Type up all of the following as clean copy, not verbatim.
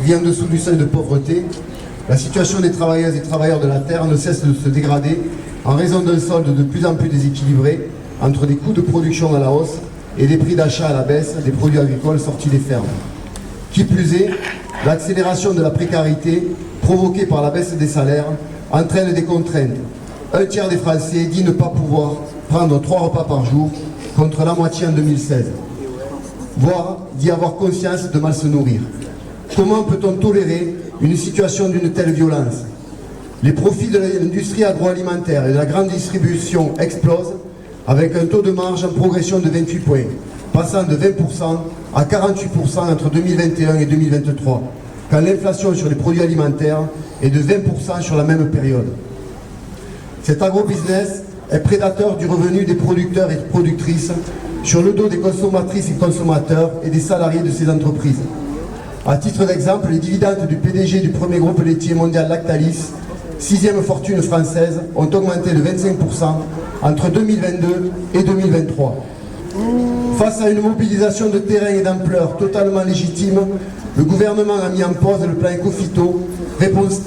Vit en dessous du seuil de pauvreté. La situation des travailleuses et travailleurs de la terre ne cesse de se dégrader en raison d'un solde de plus en plus déséquilibré entre des coûts de production à la hausse et des prix d'achat à la baisse des produits agricoles sortis des fermes. Qui plus est, l'accélération de la précarité provoquée par la baisse des salaires entraîne des contraintes. Un tiers des Français dit ne pas pouvoir prendre 3 repas par jour contre la moitié en 2016, voire d'y avoir conscience de mal se nourrir. Comment peut-on tolérer une situation d'une telle violence? Les profits de l'industrie agroalimentaire et de la grande distribution explosent avec un taux de marge en progression de 28 points, passant de 20% à 48% entre 2021 et 2023, quand l'inflation sur les produits alimentaires est de 20% sur la même période. Cet agrobusiness est prédateur du revenu des producteurs et productrices sur le dos des consommatrices et consommateurs et des salariés de ces entreprises. À titre d'exemple, les dividendes du PDG du premier groupe laitier mondial Lactalis, 6e fortune française, ont augmenté de 25% entre 2022 et 2023. Face à une mobilisation de terrain et d'ampleur totalement légitime, le gouvernement a mis en pause le plan Ecophyto,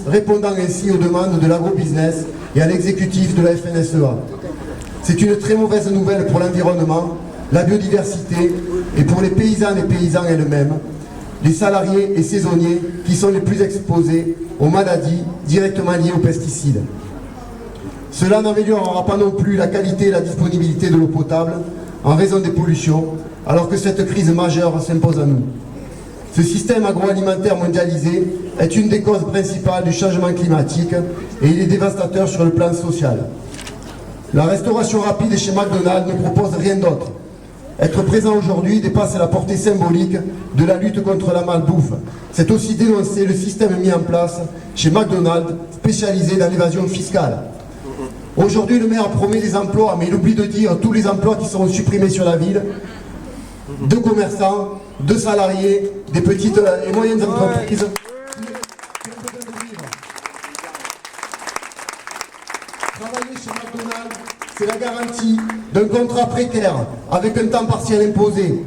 répondant ainsi aux demandes de l'agrobusiness et à l'exécutif de la FNSEA. C'est une très mauvaise nouvelle pour l'environnement, la biodiversité et pour les paysans et paysans elles-mêmes, les salariés et saisonniers qui sont les plus exposés aux maladies directement liées aux pesticides. Cela n'améliorera pas non plus la qualité et la disponibilité de l'eau potable en raison des pollutions, alors que cette crise majeure s'impose à nous. Ce système agroalimentaire mondialisé est une des causes principales du changement climatique et il est dévastateur sur le plan social. La restauration rapide chez McDonald's ne propose rien d'autre. Être présent aujourd'hui dépasse la portée symbolique de la lutte contre la malbouffe. C'est aussi dénoncer le système mis en place chez McDonald's, spécialisé dans l'évasion fiscale. Aujourd'hui, le maire promet des emplois, mais il oublie de dire tous les emplois qui seront supprimés sur la ville, de commerçants, de salariés, des petites et moyennes entreprises. Travailler chez McDonald's, c'est la garantie d'un contrat précaire avec un temps partiel imposé.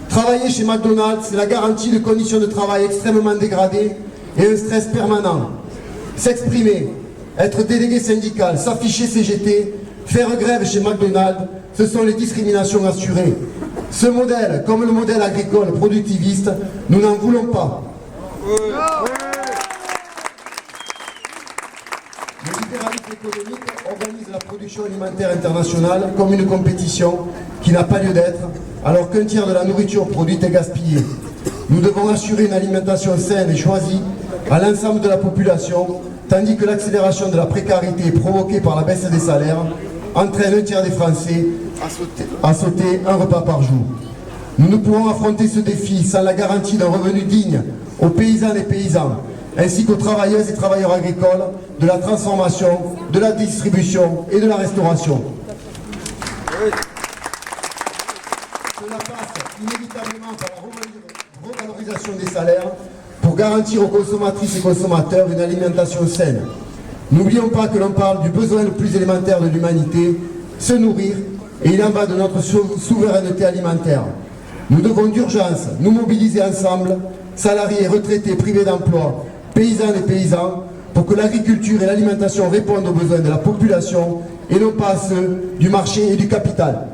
Travailler chez McDonald's, c'est la garantie de conditions de travail extrêmement dégradées et un stress permanent. S'exprimer, être délégué syndical, s'afficher CGT, faire grève chez McDonald's, ce sont les discriminations assurées. Ce modèle, comme le modèle agricole productiviste, nous n'en voulons pas. Le libéralisme économique organise la production alimentaire internationale comme une compétition qui n'a pas lieu d'être, alors qu'un tiers de la nourriture produite est gaspillée. Nous devons assurer une alimentation saine et choisie à l'ensemble de la population, tandis que l'accélération de la précarité provoquée par la baisse des salaires entraîne un tiers des Français à sauter un repas par jour. Nous ne pourrons affronter ce défi sans la garantie d'un revenu digne aux paysannes et paysans, ainsi qu'aux travailleuses et travailleurs agricoles de la transformation, de la distribution et de la restauration. Cela passe inévitablement par la revalorisation des salaires pour garantir aux consommatrices et consommateurs une alimentation saine. N'oublions pas que l'on parle du besoin le plus élémentaire de l'humanité, se nourrir, et il en va de notre souveraineté alimentaire. Nous devons d'urgence nous mobiliser ensemble, salariés, retraités, privés d'emploi, paysans et paysans, pour que l'agriculture et l'alimentation répondent aux besoins de la population et non pas à ceux du marché et du capital.